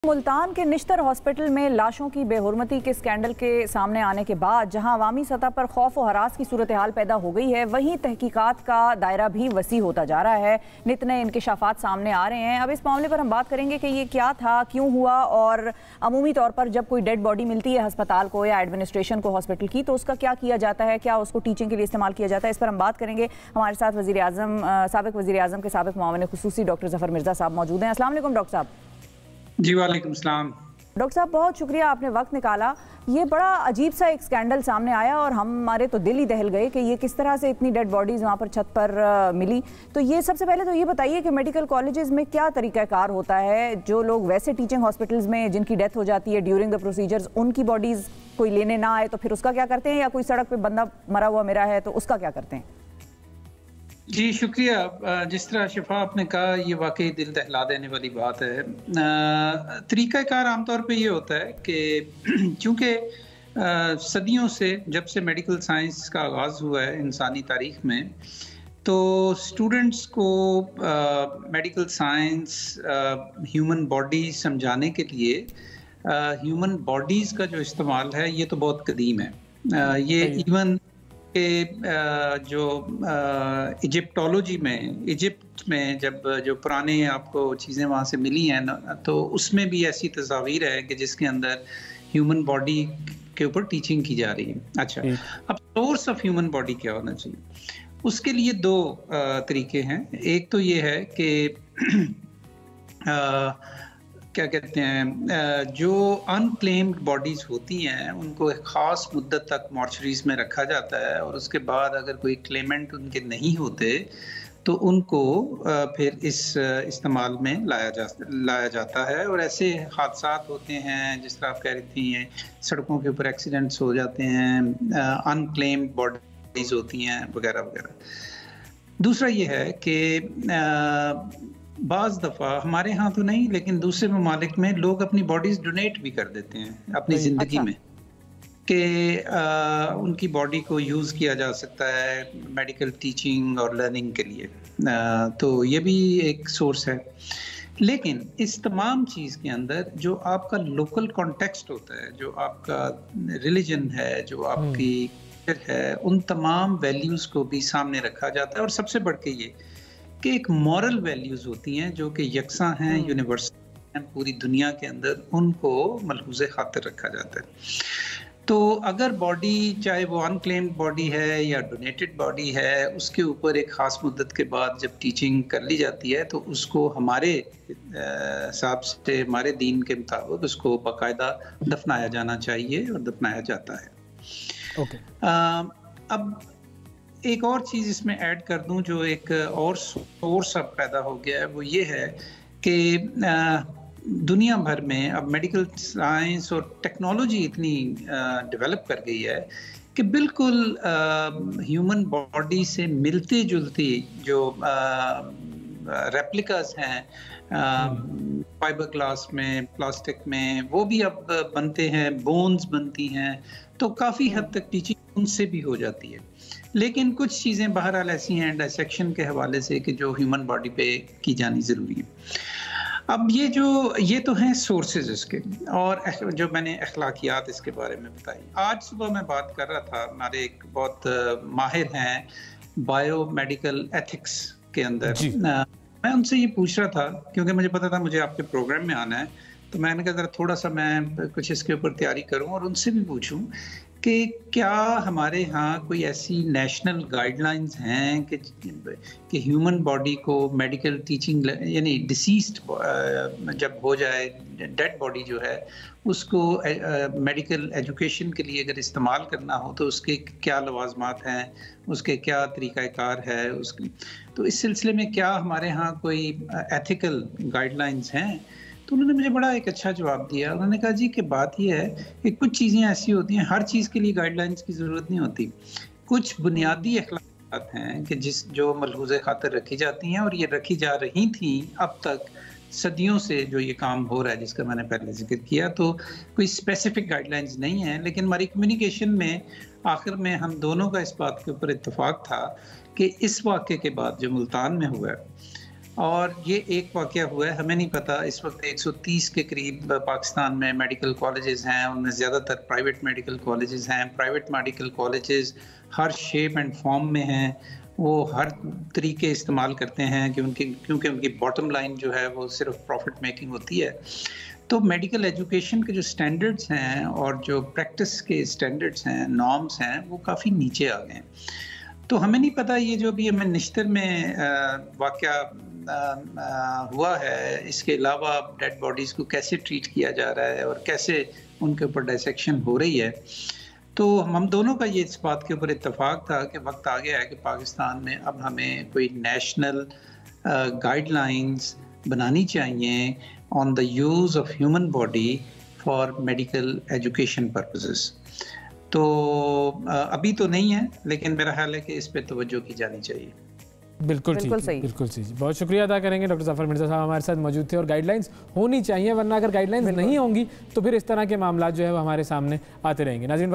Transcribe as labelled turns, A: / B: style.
A: मुल्तान के निश्तर हॉस्पिटल में लाशों की बेहुरमती के स्कैंडल के सामने आने के बाद जहां अवामी सतह पर खौफ और हरास की सूरत हाल पैदा हो गई है, वहीं तहकीकात का दायरा भी वसी होता जा रहा है। नित नए इंकशाफात सामने आ रहे हैं। अब इस मामले पर हम बात करेंगे कि ये क्या था, क्यों हुआ, और अमूमी तौर पर जब कोई डेड बॉडी मिलती है अस्पताल को या एडमिनिस्ट्रेशन को हॉस्पिटल की, तो उसका क्या किया जाता है, क्या उसको टीचिंग के लिए इस्तेमाल किया जाता है। इस पर हम बात करेंगे। हमारे साथ साबिक वज़ीर आज़म के साबिक मुआविन खुसूसी डॉक्टर ज़फ़र मिर्ज़ा साहब मौजूद हैं। अस्सलाम वालेकुम डॉक्टर साहब।
B: जी वालेकुम सलाम।
A: डॉक्टर साहब, बहुत शुक्रिया, आपने वक्त निकाला। ये बड़ा अजीब सा एक स्कैंडल सामने आया और हमारे तो दिल ही दहल गए कि ये किस तरह से इतनी डेड बॉडीज़ वहाँ पर छत पर मिली। तो ये सबसे पहले तो ये बताइए कि मेडिकल कॉलेजेस में क्या तरीक़ाकार होता है, जो लोग वैसे टीचिंग हॉस्पिटल्स में जिनकी डेथ हो जाती है ड्यूरिंग द प्रोसीजर्स, उनकी बॉडीज़ कोई लेने ना आए तो फिर उसका क्या करते हैं, या कोई सड़क पर बंदा मरा हुआ मिला है तो उसका क्या करते हैं?
B: जी शुक्रिया। जिस तरह शिफा आपने कहा, ये वाकई दिल दहला देने वाली बात है। तरीक़ाकार आमतौर पे ये होता है कि चूँकि सदियों से, जब से मेडिकल साइंस का आगाज़ हुआ है इंसानी तारीख़ में, तो स्टूडेंट्स को मेडिकल साइंस, ह्यूमन बॉडी समझाने के लिए ह्यूमन बॉडीज़ का जो इस्तेमाल है ये तो बहुत कदीम है। ये इवन के जो इजिप्टोलॉजी में, इजिप्ट में जब जो पुराने आपको चीज़ें वहाँ से मिली हैं ना, तो उसमें भी ऐसी तस्वीर है कि जिसके अंदर ह्यूमन बॉडी के ऊपर टीचिंग की जा रही है। अच्छा, अब सोर्स ऑफ ह्यूमन बॉडी क्या होना चाहिए, उसके लिए दो तरीके हैं। एक तो ये है कि क्या कहते हैं, जो अनक्लेम्ड बॉडीज़ होती हैं उनको एक ख़ास मुद्दत तक मॉर्चरीज़ में रखा जाता है, और उसके बाद अगर कोई क्लेमेंट उनके नहीं होते तो उनको फिर इस इस्तेमाल में लाया जाता है। और ऐसे हादसात होते हैं, जिस तरह आप कह रही थी, सड़कों के ऊपर एक्सीडेंट्स हो जाते हैं, अनक्लेम्ड बॉडीज़ होती हैं वगैरह वगैरह। दूसरा ये है कि बाज़ दफ़ा हमारे यहाँ तो नहीं, लेकिन दूसरे ममालिक में लोग अपनी बॉडीज़ डोनेट भी कर देते हैं अपनी ज़िंदगी में, कि उनकी बॉडी को यूज़ किया जा सकता है मेडिकल टीचिंग और लर्निंग के लिए। तो ये भी एक सोर्स है। लेकिन इस तमाम चीज़ के अंदर जो आपका लोकल कॉन्टेक्स्ट होता है, जो आपका रिलीजन है, जो आपकी है, उन तमाम वैल्यूज़ को भी सामने रखा जाता है। और सबसे बढ़ के ये कि एक मॉरल वैल्यूज़ होती हैं जो कि यकसा हैं, यूनिवर्सल हैं पूरी दुनिया के अंदर, उनको मलहूज़े खातिर रखा जाता है। तो अगर बॉडी, चाहे वो अनक्लेम्ड बॉडी है या डोनेटेड बॉडी है, उसके ऊपर एक ख़ास मुद्दत के बाद जब टीचिंग कर ली जाती है तो उसको हमारे हिसाब से, हमारे दीन के मुताबिक उसको बाकायदा दफनाया जाना चाहिए, और दफनाया जाता है। अब एक और चीज़ इसमें ऐड कर दूं, जो एक और सोर्स अब पैदा हो गया है, वो ये है कि दुनिया भर में अब मेडिकल साइंस और टेक्नोलॉजी इतनी डेवलप कर गई है कि बिल्कुल ह्यूमन बॉडी से मिलती जुलती जो रेप्लिकास हैं फाइबर ग्लास में, प्लास्टिक में, वो भी अब बनते हैं, बोन्स बनती हैं, तो काफ़ी हद तक टीचिंग उनसे भी हो जाती है। लेकिन कुछ चीज़ें बहरहाल ऐसी हैं डायसेक्शन के हवाले से कि जो ह्यूमन बॉडी पे की जानी ज़रूरी है। अब ये तो हैं सोर्सेज इसके, और जो मैंने अखलाकियात इसके बारे में बताई। आज सुबह मैं बात कर रहा था, हमारे एक बहुत माहिर हैं बायोमेडिकल एथिक्स के अंदर, मैं उनसे ये पूछ रहा था, क्योंकि मुझे पता था मुझे आपके प्रोग्राम में आना है, तो मैंने कहा ज़रा थोड़ा सा मैं कुछ इसके ऊपर तैयारी करूं और उनसे भी पूछूं कि क्या हमारे यहाँ कोई ऐसी नेशनल गाइडलाइंस हैं कि ह्यूमन बॉडी को मेडिकल टीचिंग, यानी डिसीज्ड जब हो जाए, डेड बॉडी जो है, उसको मेडिकल एजुकेशन के लिए अगर इस्तेमाल करना हो तो उसके क्या लवाजमात हैं, उसके क्या तरीक़ाकार है उसकी। तो इस सिलसिले में क्या हमारे यहाँ कोई एथिकल गाइडलाइंस हैं? तो उन्होंने मुझे बड़ा एक अच्छा जवाब दिया। उन्होंने कहा जी कि बात यह है कि कुछ चीज़ें ऐसी होती हैं, हर चीज़ के लिए गाइडलाइंस की ज़रूरत नहीं होती। कुछ बुनियादी अखलाक़ात हैं कि जो मलहूज़े खातिर रखी जाती हैं, और ये रखी जा रही थी अब तक सदियों से, जो ये काम हो रहा है जिसका मैंने पहले जिक्र किया। तो कोई स्पेसिफिक गाइडलाइंस नहीं है, लेकिन हमारी कम्युनिकेशन में आखिर में हम दोनों का इस बात के ऊपर इत्तेफाक था कि इस वाक़े के बाद जो मुल्तान में हुआ है, और ये एक वाक़या हुआ है, हमें नहीं पता। इस वक्त 130 के करीब पाकिस्तान में मेडिकल कॉलेजेस हैं, उनमें ज़्यादातर प्राइवेट मेडिकल कॉलेजेस हैं। Private medical colleges her shape and form में हैं, वो हर तरीके इस्तेमाल करते हैं कि क्योंकि उनकी बॉटम लाइन जो है वो सिर्फ प्रॉफिट मेकिंग होती है। तो मेडिकल एजुकेशन के जो स्टैंडर्ड्स हैं और जो प्रैक्टिस के स्टैंडर्ड्स हैं, नॉर्म्स हैं, वो काफ़ी नीचे आ गए हैं। तो हमें नहीं पता ये जो भी हमें निश्तर में वाक़या हुआ है, इसके अलावा डेड बॉडीज़ को कैसे ट्रीट किया जा रहा है और कैसे उनके ऊपर डायसेक्शन हो रही है। तो हम दोनों का ये इस बात के ऊपर इत्तेफाक था कि वक्त आ गया है कि पाकिस्तान में अब हमें कोई नेशनल गाइडलाइंस बनानी चाहिए on the use of human body for medical education purposes. तो अभी तो नहीं है, लेकिन मेरा ख्याल है कि इस पे तवज्जो की जानी चाहिए।
C: बिल्कुल सही, बिल्कुल सही। बहुत शुक्रिया अदा करेंगे डॉक्टर ज़फ़र मिर्ज़ा साहब हमारे साथ मौजूद थे। और गाइडलाइंस होनी चाहिए, वरना अगर गाइडलाइंस नहीं होंगी तो फिर इस तरह के मामला जो है वो हमारे सामने आते रहेंगे। नाज़रीन।